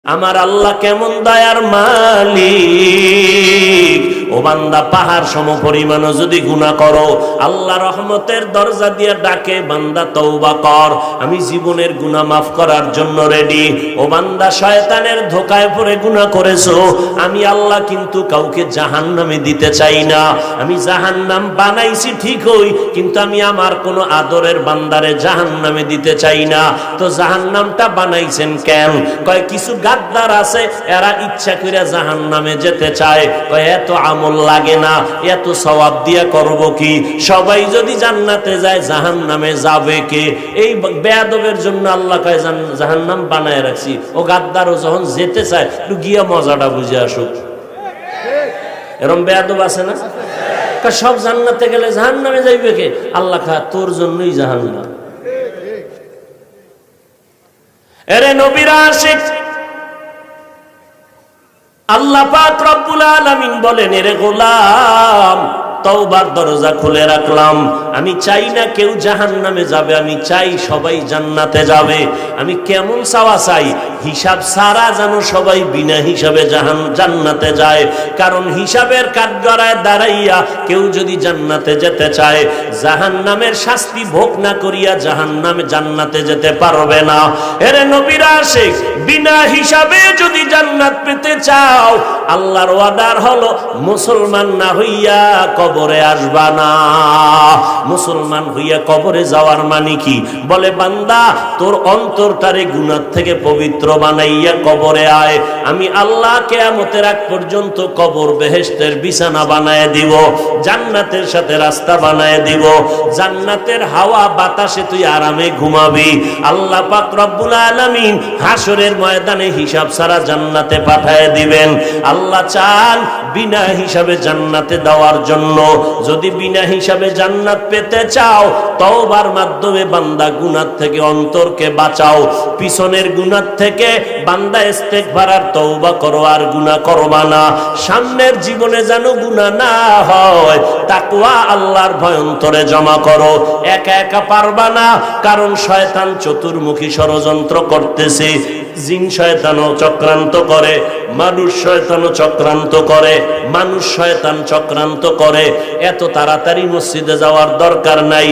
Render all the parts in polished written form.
আমার আল্লাহ কেমন দয়ার মালিক। ও বান্দা, পাহাড় সম পরিমাণও যদি গুনাহ করো, আল্লাহ রহমতের দরজা দিয়ে ডাকে, বান্দা তওবা কর, আমি জীবনের গুনাহ মাফ করার জন্য রেডি। ও বান্দা, শয়তানের ধোঁকায় পড়ে গুনাহ করেছো, আমি আল্লাহ কিন্তু কাউকে জাহান্নামে দিতে চাই না। আমি জাহান্নাম বানাইছি ঠিকই, কিন্তু আমি আমার কোনো আদরের বান্দারে জাহান্নামে দিতে চাই না। তো জাহান্নামটা বানাইছেন কেন? কয় কিছু গাদ্দার আছে, এরা ইচ্ছা করে জাহান্নামে যেতে চায়। কয় এত আমল লাগে না, এত সওয়াব দিয়া করব কি? সবাই যদি জান্নাতে যায়, জাহান্নামে যাবে কে? এই বেয়াদবের জন্য আল্লাহ কয় জাহান্নাম বানায় রাখছি। ও গাদ্দারও যখন যেতে চায়, একটু গিয়া মজাটা বুঝে আসুক। এরকম বেয়াদব আছে না? সব জান্নাতে গেলে জাহান্নামে যাইবে কে? আল্লাহ কয় তোর জন্যই জাহান্নাম। এরে নবীরা আশিক, আল্লাহ পাক রব্বুল আলামিন বলেন, এরে গোলাম, তওবার দরজা খুলে রাখলাম। আমি চাই না কেউ জাহান্নামে যাবে, আমি চাই সবাই জান্নাতে যাবে। আমি কেমন চাওয়া চাই? হিসাব সারা যেন সবাই বিনা হিসাবে জান্নাতে যায়। কারণ হিসাবের কাঠগড়ায় দাঁড়াইয়া কেউ যদি জান্নাতে যেতে চায়, জাহান্নামের শাস্তি ভোগ না করিয়া জান্নাতে যেতে পারবে না। এরে নবীরা আশিক, বিনা হিসাবে যদি জান্নাত পেতে চাও, আল্লাহর ওয়াদার হলো মুসলমান না হইয়া কবরে আসবা না। মুসলমান হইয়া কবরে যাওয়ার মানে কি? বলে বান্দা, তোর অন্তরটারে গুনাহ থেকে পবিত্র বানাইয়া কবরে আয়। আমি আল্লাহ কিয়ামতের আগ পর্যন্ত কবর বেহেশতের বিছানা বানায় দিব, জান্নাতের সাথে রাস্তা বানায় দিব, জান্নাতের হাওয়া বাতাসে তুই আরামে ঘুমাবি। আল্লাহ পাক রব্বুল আলামিন হাসরের ময়দানে হিসাব ছাড়া জান্নাতে পাঠায় দিবেন। আল্লাহ চান বিনা হিসাবে জান্নাতে দেওয়ার জন্য। যদি বিনা হিসাবে জান্নাত পেতে চাও, তওবার মাধ্যমে বান্দা গুনাহ থেকে অন্তরকে বাঁচাও। পিছনের গুনাহ থেকে বান্দা ইস্তেগফার আর তওবা করো, আর গুনাহ করবা না। সামনের জীবনে যেন গুনাহ না হয়, তাকওয়া আল্লাহর ভয় অন্তরে জমা করো। একা একা পারবা না, কারণ শয়তান চতুর্মুখী ষড়যন্ত্র করতেছে। জিন শয়তানও চক্রান্ত করে, মানুষ শয়তানও চক্রান্ত করে, মানুষ শয়তান চক্রান্ত করে। এত তাড়াতাড়ি মসজিদে যাওয়ার দরকার নাই,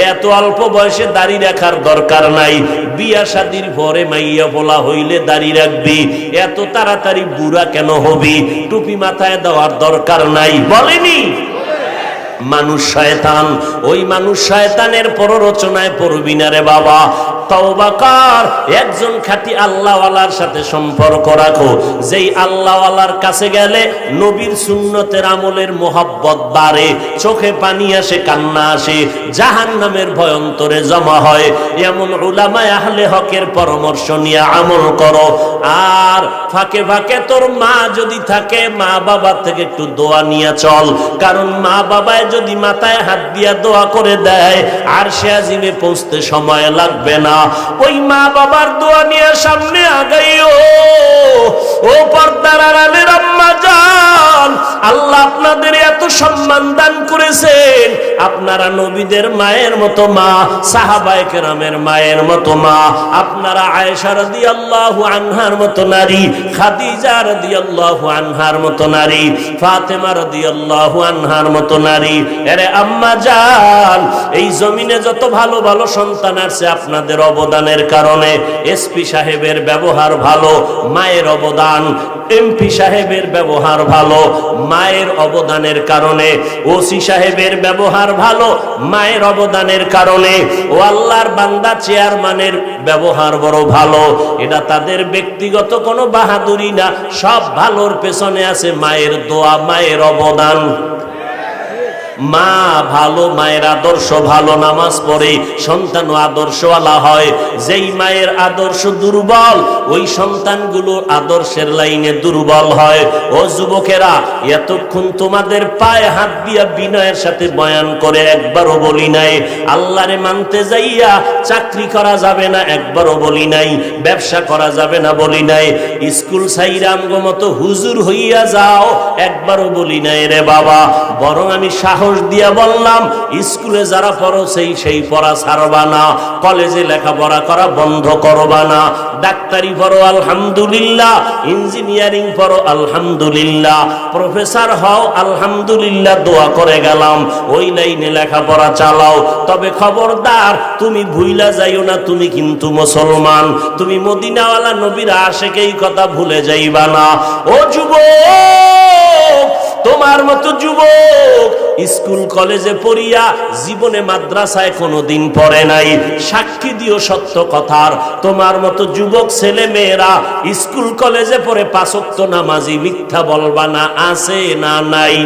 এত অল্প বয়সে দাড়ি রাখার দরকার নাই। বিয়া শাদির পরে মাইয়া বলা হইলে দাড়ি রাখবি, এত তাড়াতাড়ি বুড়া কেন হবি? টুপি মাথায় দেওয়ার দরকার নাই, বলেনি? মানুষ শয়তান, ওই মানুষ শয়তানের প্ররোচনায় পড়বি না রে বাবা। তওবা কর, একজন খাঁটি আল্লাহওয়ালার সাথে সম্পর্ক রাখো। যেই আল্লাহওয়ালার কাছে গেলে নবীর সুন্নতের আমলের মোহাব্বত বাড়ে, চোখে পানি আসে, কান্না আসে, জাহান্নামের ভয় অন্তরে জমা হয়। এমন উলামায়ে আহলে হকের পরামর্শ নিয়ে আমল করো। আর ফাঁকে ফাঁকে তোর মা যদি থাকে, মা বাবা থেকে একটু দোয়া নিয়ে চল। কারণ মা বাবায় যদি মাথায় হাত দিয়া দোয়া করে দেয়, আরশে আজিমে পৌঁছতে সময় লাগবে না। ওই মা বাবার দোয়া নিয়ে সামনে আগাইও। ও পর্দার আড়ালের আম্মা জান, আল্লাহ আপনাদের এত সম্মান দান করেছেন। আপনারা নবীদের মায়ের মতো মা, সাহাবায়ে কেরামের মায়ের মতো মা, আপনারা আয়েশা রাদিয়াল্লাহু আনহার মতো নারী, খাদিজা রাদিয়াল্লাহু আনহার মতো নারী, ফাতেমা রাদিয়াল্লাহু আনহার মতো নারী। আরে আম্মা জান, এই জমিনে যত ভালো ভালো সন্তান আছে, আপনাদের অবদানের কারণে। এসপি সাহেবের ব্যবহার ভালো, মায়ের অবদান। এমপি সাহেবের ব্যবহার ভালো, মায়ের অবদানের কারণে। ওসি সাহেবের ব্যবহার ভালো, মায়ের অবদানের কারণে। ও আল্লাহর বান্দা, চেয়ারম্যানের ব্যবহার বড় ভালো। এটা তাদের ব্যক্তিগত কোনো বাহাদুরি না, সব ভালোর পেছনে আছে মায়ের দোয়া, মায়ের অবদান। মা ভালো, মায়ের আদর্শ ভালো, নামাজ পড়ে সন্তানও আদর্শওয়ালা হয়। যেই মায়ের আদর্শ দুর্বল, ওই সন্তানগুলো আদর্শের লাইনে দুর্বল হয়। ও যুবকেরা, এতক্ষণ তোমাদের পায়ে হাত দিয়া বিনয়ের সাথে বয়ান করে একবারও বলি নাই আল্লাহরে মানতে যাইয়া চাকরি করা যাবে না, একবারও বলি নাই ব্যবসা করা যাবে না, বলি নাই স্কুল সাইরাম গো মতো হুজুর হইয়া যাও, একবারও বলি নাই রে বাবা। বরং আমি সাহস সাহস দিয়া বললাম, স্কুলে যারা পড়ো সেই পড়া ছাড়বা না, কলেজে লেখাপড়া করা বন্ধ করবা না, ডাক্তারি পড়ো আলহামদুলিল্লাহ, ইঞ্জিনিয়ারিং পড়ো আলহামদুলিল্লাহ, প্রফেসর হও আলহামদুলিল্লাহ, দোয়া করে গেলাম, ওই লাইনে লেখাপড়া চালাও। তবে খবরদার তুমি ভুইলা যাইও না, তুমি কিন্তু মুসলমান, তুমি মদিনাওয়ালা নবীর আশিকেই কথা ভুলে যাইবা না। ও যুবক, তোমার মতো যুবক স্কুল কলেজে পড়িয়া জীবনে মাদ্রাসায় কোনোদিন পড়ে নাই, সাক্ষী দিও সত্য কথার। তোমার মতো যুবক ছেলে মেয়েরা স্কুল কলেজে পড়ে 5 ওয়াক্ত নামাজি, মিথ্যা বলবা না, আছে না নাই?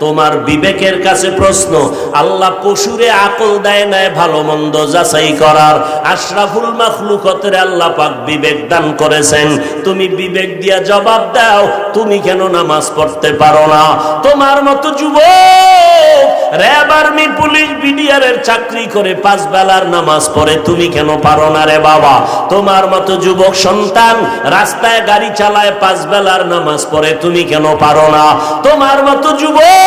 তোমার বিবেকের কাছে প্রশ্ন, আল্লাহ পশুরে আকল দেয় নাই ভালো মন্দ যাচাই করার, আশরাফুল মাখলুকাতের আল্লাহ পাক বিবেক দান করেছেন, তুমি বিবেক দিয়া জবাব দাও, তুমি কেন নামাজ পড়তে পারো না? তোমার মতো যুবক র‍্যাব, আর্মি, পুলিশ, বিডিআর এর চাকরি করে 5 বেলার নামাজ পড়ে, তুমি কেন পারো না রে বাবা? তোমার মতো যুবক সন্তান রাস্তায় গাড়ি চালায় 5 বেলার নামাজ পড়ে, তুমি কেন পারো না? তোমার মতো যুবক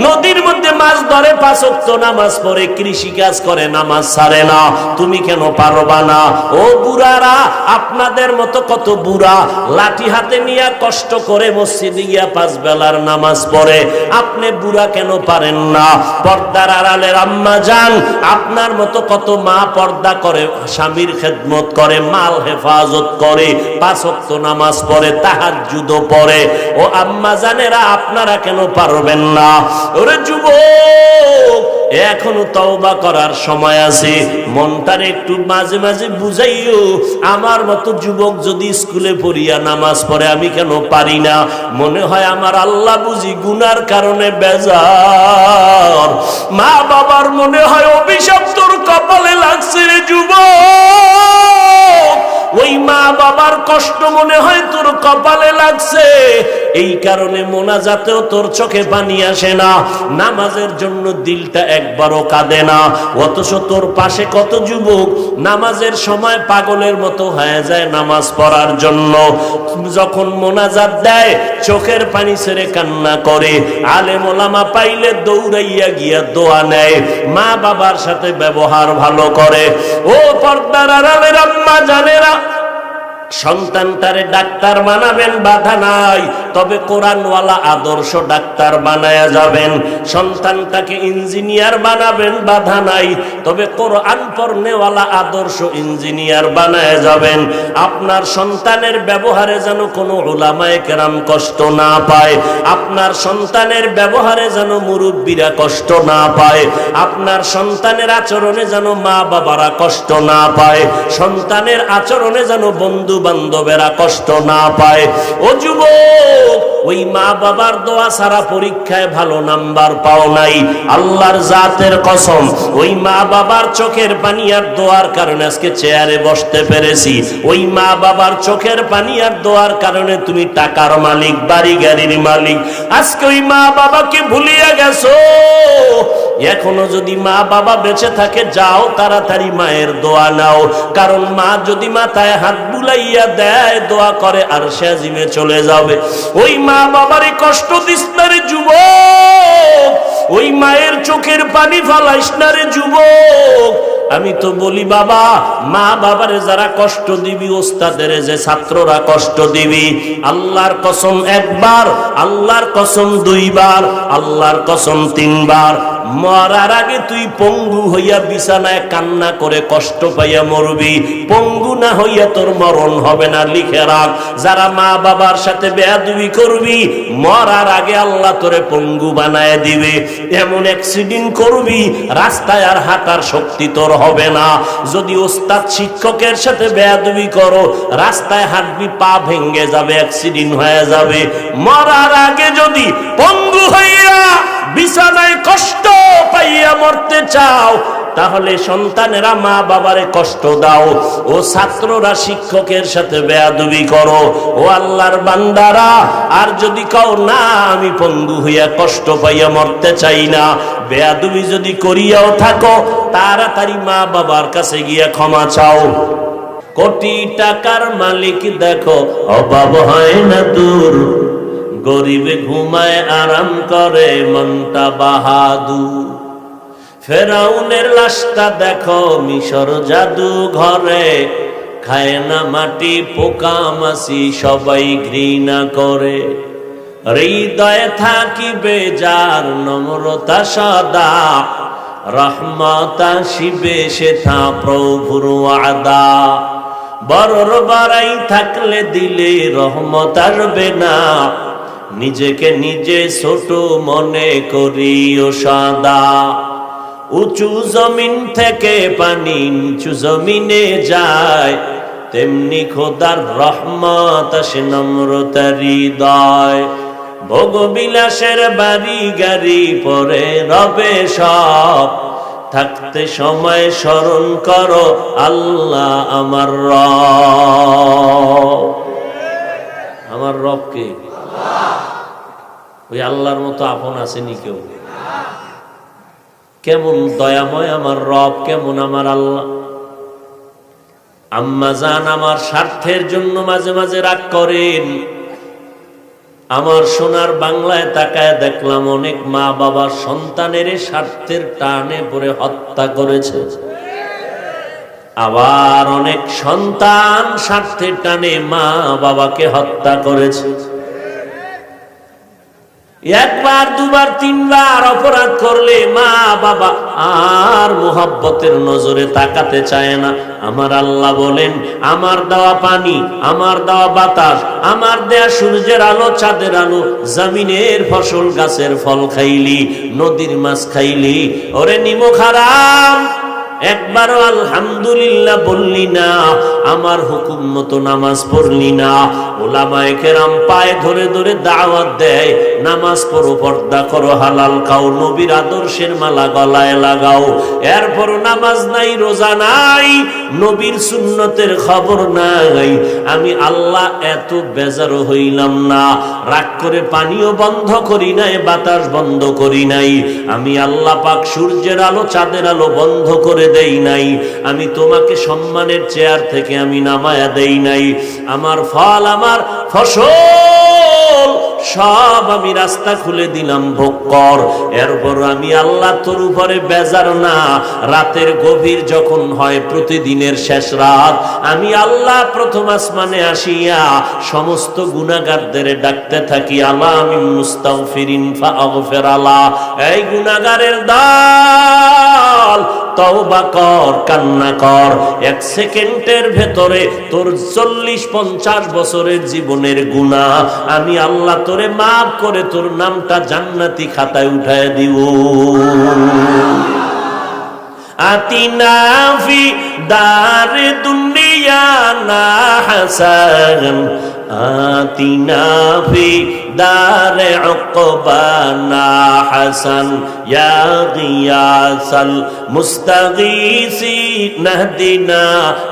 নদীর মধ্যে মাছ ধরে 5 ওয়াক্ত নামাজ পড়ে, কৃষি কাজ করে, নামাজ ছাড়ে না, তুমি কেন পারবা না? ও বুড়ারা, আপনাদের মতো কত বুড়া লাঠি হাতে নিয়ে কষ্ট করে মসজিদে গিয়া 5 বেলার নামাজ পড়ে, আপনি বুড়া কেন পারেন না? পর্দার আড়ালের আম্মা জান, আপনার মতো কত মা পর্দা করে, স্বামীর খেদমত করে, মাল হেফাজত করে, 5 ওয়াক্ত নামাজ পড়ে, তাহাজ্জুদও পড়ে। ও আম্মা জানেরা, আপনারা কেন পারবেন না? ওরে যুবক, এখনো তওবা করার সময় আছে, মনটারে একটু মাঝে মাঝে বুঝাইও। আমার মতো যুবক যদি স্কুলে পড়িয়া নামাজ পড়ে, আমি কেন পারি না? মনে হয় আমার আল্লাহ বুঝি গুনার কারণে বেজার, মা বাবার মনে হয় অভিশাপ তোর কপালে লাগছে রে যুবক, ওই মা বাবার কষ্ট মনে হয় তোর কপালে লাগছে, এই কারণে মোনাজাতেও তোর চোখে পানি আসে না, নামাজের জন্য দিলটা একবারও কাঁদে না। অথচ তোর পাশে কত যুবক নামাজের সময় পাগলের মতো হয়ে যায় নামাজ পড়ার জন্য, যখন মোনাজাত দেয় চোখের পানি ছেড়ে কান্না করে, আলেম ওলামা পাইলে দৌড়াইয়া গিয়া দোয়া নেয়, মা বাবার সাথে ব্যবহার ভালো করে। ও পর্দার আড়ালের আম্মা জানেরা, সন্তানটারে ডাক্তার বানাবেন, বাধা নাই, তবে কোরআনওয়ালা আদর্শ ডাক্তার বানায়া যাবেন। সন্তানটাকে ইঞ্জিনিয়ার বানাবেন, বাধা নাই, তবে কোরআন পড়নেওয়ালা আদর্শ ইঞ্জিনিয়ার বানায়া যাবেন। আপনার সন্তানের ব্যবহারে যেন কোনো উলামায়ে কেরাম কষ্ট না পায়, আপনার সন্তানের ব্যবহারে যেন মুরব্বীরা কষ্ট না পায়, আপনার সন্তানের আচরণে যেন মা বাবারা কষ্ট না পায়, সন্তানের আচরণে যেন বন্ধু বান্ধবেরা কষ্ট না পায়। ও যুবক, ওই মা বাবার দোয়া ছাড়া পরীক্ষায় ভালো নাম্বার পাও নাই, আল্লাহর জাতের কসম, ওই মা বাবার চোখের পানি আর দোয়ার কারণে আজকে চেয়ারে বসতে পেরেছি, ওই মা বাবার চোখের পানি আর দোয়ার কারণে তুমি টাকার মালিক, বাড়ি গাড়ির মালিক। আজকে ওই মা বাবাকে ভুলিয়া গেছো। এখনো যদি মা বাবা বেঁচে থাকে, যাও তাড়াতাড়ি মায়ের দোয়া নাও, কারণ মা যদি মাথায় হাত বুলাইয়া দেয়, দোয়া করে আর সে জিমে চলে যাবে। ওই মা বাবারে কষ্ট দিস না রে যুবক, ওই মায়ের চোখের পানি ফালাইস না রে যুবক। আমি তো বলি বাবা, মা বাবারে যারা কষ্ট দিবি, ওস্তাদের যে ছাত্ররা কষ্ট দিবি, আল্লাহর কসম 1 বার, আল্লাহর কসম 2 বার, আল্লাহর কসম 3 বার, মরার আগে তুই পঙ্গু হইয়া বিছানায় কান্না করে কষ্ট পাইয়া মরবি, পঙ্গু না হইয়া তোর মরণ হবে না। লিখে রাখ, যারা মা বাবার সাথে বেয়াদবি করবি, মরার আগে আল্লাহ তোরে পঙ্গু বানায় দিবে। এমন অ্যাক্সিডেন্ট করবি, রাস্তায় আর হাঁটার শক্তি তোর হবে না। যদি ওস্তাদ শিক্ষকের সাথে বেয়াদবি করো, রাস্তায় হাঁটবি, পা ভেঙে যাবে, অ্যাক্সিডেন্ট হয়ে যাবে। মরার আগে যদি পঙ্গু হইয়া বিছানায় কষ্ট পাইয়া মরতে চাও, তাহলে সন্তানেরা মা বাবারে কষ্ট দাও, ও ছাত্ররা শিক্ষকের সাথে বেয়াদবি করো। ও আল্লাহর বান্দারা, আর যদি কও না আমি পঙ্গু হইয়া কষ্ট পাইয়া মরতে চাই না, বেয়াদবি যদি করিয়াও থাকো, তাড়াতাড়ি মা বাবার কাছে গিয়া ক্ষমা চাও। কোটি টাকার মালিক দেখো, অভাব হয় না দূর, গরিবে ঘুমায় আরাম করে মনটা বাহাদুর। ফেরাউনের লাশটা দেখো মিশর জাদু ঘরে, খায় না মাটি পোকা মাছি সবাই ঘৃণা করে। হৃদয়ে থাকিবে যার নম্রতা সদা, রহমত আসিবে সেথা প্রভুর ওয়াদা। বড়র বাড়াই থাকলে দিলে রহমত আসবে না, নিজেকে নিজে ছোট মনে করিও সদা। উঁচু জমিন থেকে পানি নিচু জমিনে যায়, তেমনি খোদার রহমত আসে নম্রতার হৃদয়। ভোগবিলাসের বাড়ি গাড়ি পরে রবে সব, থাকতে সময় স্মরণ করো আল্লাহ আমার রব। আমার রব কে? ওই আল্লাহর মতো আপন আসেনি কেউ। কেমন দয়াময় আমার রব, কেমন আমার আল্লাহ। আম্মা জান আমার স্বার্থের জন্য মাঝে মাঝে রাগ করেন। আমার সোনার বাংলায় তাকায় দেখলাম অনেক মা বাবা সন্তানের স্বার্থের টানে পড়ে হত্যা করেছে, আবার অনেক সন্তান স্বার্থের টানে মা বাবাকে হত্যা করেছে। একবার দুবার তিনবার অপরাধ করলে মা বাবা আর মোহাব্বতের নজরে তাকাতে চায় না। আমার আল্লাহ বলেন, আমার দেওয়া পানি, আমার দেওয়া বাতাস, আমার দেয়া সূর্যের আলো চাঁদের আলো, জমিনের ফসল গাছের ফল খাইলি, নদীর মাছ খাইলি, ওরে নিমক হারাম, একবারও আলহামদুলিল্লাহ বললি না, আমার হুকুম মতো নামাজ পড়লি না। ওলামায়ে কেরাম পায়ে ধরে ধরে দাওয়াত দেয়, নামাজ পড়ো, পর্দা করো, হালাল খাও, নবীর আদর্শের মালা গলায় লাগাও। এরপর নামাজ নাই, রোজা নাই, নবীর সুন্নতের খবর নাই। আমি আল্লাহ এত বেজারও হইলাম না, রাগ করে পানিও বন্ধ করি নাই, বাতাস বন্ধ করি নাই। আমি আল্লাহ পাক সূর্যের আলো চাঁদের আলো বন্ধ করে দেই নাই। আমি তোমাকে সম্মানের চেয়ার থেকে আমি নামায়া দেই নাই। আমার ফল, আমার ফসল সব আমি রাস্তা খুলে দিলাম, ভোগ কর। এরপর আমি আল্লাহ তোর উপরে বেজার না। রাতের গভীর যখন হয়, প্রতিদিনের শেষ রাত, আমি আল্লাহ প্রথম আসমানে আসিয়া সমস্ত গুনাহগারদের ডাকতে থাকি, আলা মিন মুস্তাগফিরিন ফাগফির আলা। এই গুনাহগারের দল, তওবা কর, কান্না কর। এক সেকেন্ডের ভেতরে তোর 40-50 বছরের জীবনের গুনাহ আমি আল্লাহ তোরে মাফ করে তোর নামটা জান্নাতি খাতায় উঠায় দিব। আতিনা ফি দারে দুনিয়া না হাসান, আতিনা ফি দারে উকবানা হাসান, ইয়া গিয়াসাল মুস্তাগীসি নাহদিনা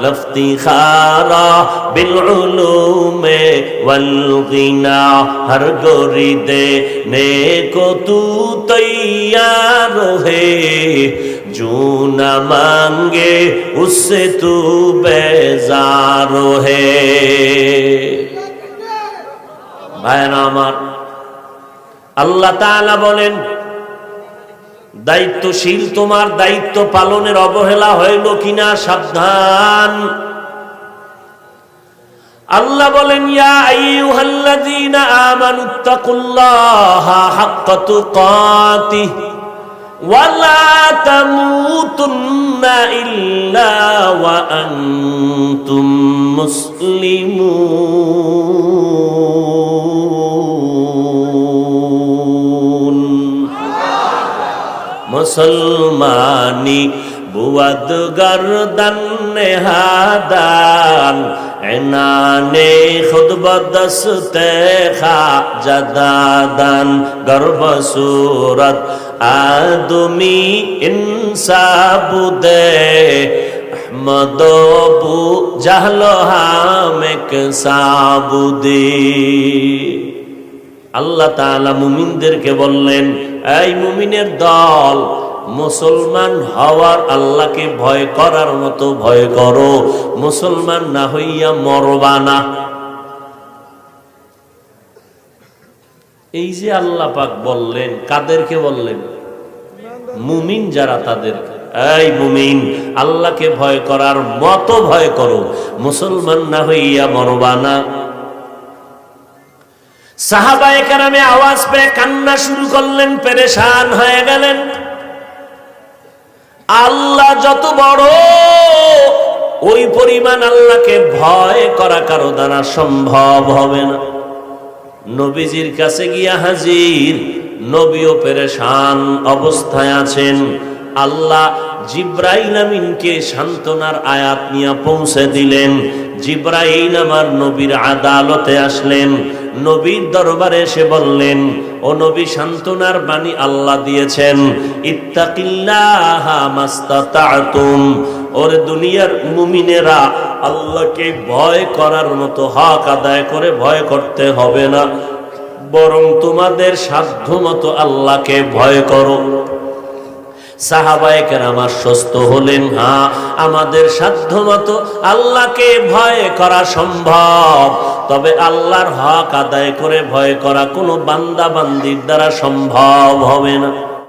লফতিখারা বিল উলুমে ওয়াল গিনা। হর গরিদে নেকো তু তৈয়ার হে, जो न मांगे उससे तू बेजार है। ভাইরা আমার, আল্লাহ তাআলা বলেন, দায়িত্বশীল তোমার দায়িত্ব পালনের অবহেলা হইল কিনা সাবধান। আল্লাহ বলেন, ইয়া আইয়ুহাল্লাযীনা আমানুত্তাকুল্লাহা হাক্কা তুকাতিহি ওয়ালা তামুতুন্না ইল্লা ওয়া আনতুম মুসলিমুন। মুসলমানি বুয়াদ গর্দন নেহাদান, এনানে খুদ বদস্তে খা জাদাদান, গর্ব সুরত আদমি ইনসাবুদে আহমদবু জাহলো হামেক সাবুদে। আল্লাহ তাআলা মুমিনদেরকে বললেন, এই মুমিনের দল, মুসলমান হওয়ার আল্লাহকে ভয় করার মতো ভয় করো, মুসলমান না হইয়া মরবা না। এই যে আল্লাহ পাক বললেন, কাদেরকে বললেন? মুমিন যারা তাদেরকে, এই মুমিন আল্লাহকে ভয় করার মতো ভয় করো, মুসলমান না হইয়া মরবা না। সাহাবায়ে কেরামে আওয়াজ পেয়ে কান্না শুরু করলেন, পেরেশান হয়ে গেলেন। আল্লাহ যত বড়, ওই পরিমাণ আল্লাহকে ভয় করা কারো দ্বারা সম্ভব হবে না। নবীজির কাছে গিয়া হাজির, নবীও পেরেশান অবস্থায় আছেন। আল্লাহ জিব্রাইল আমিনকে সান্ত্বনার আয়াত নিয়ে পৌঁছে দিলেন। জিব্রাইল আমার নবীর আদালতে আসলেন, নবীর দরবারে এসে বললেন, ও নবী, সান্ত্বনার বাণী আল্লাহ দিয়েছেন, ইত্তাকিল্লাহা মাস্তাতাতুম। ওরে দুনিয়ার মুমিনেরা, আল্লাহকে ভয় করার মতো হক আদায় করে ভয় করতে হবে না, বরং তোমাদের সাধ্য মতো আল্লাহকে ভয় করো। সাহাবায়ে কেরাম আশ্বস্ত হলেন, হ্যাঁ আমাদের সাধ্য মতো আল্লাহকে ভয় করা সম্ভব, তবে আল্লাহর হক আদায় করে ভয় করা কোনো বান্দা বান্দির দ্বারা সম্ভব হবে না।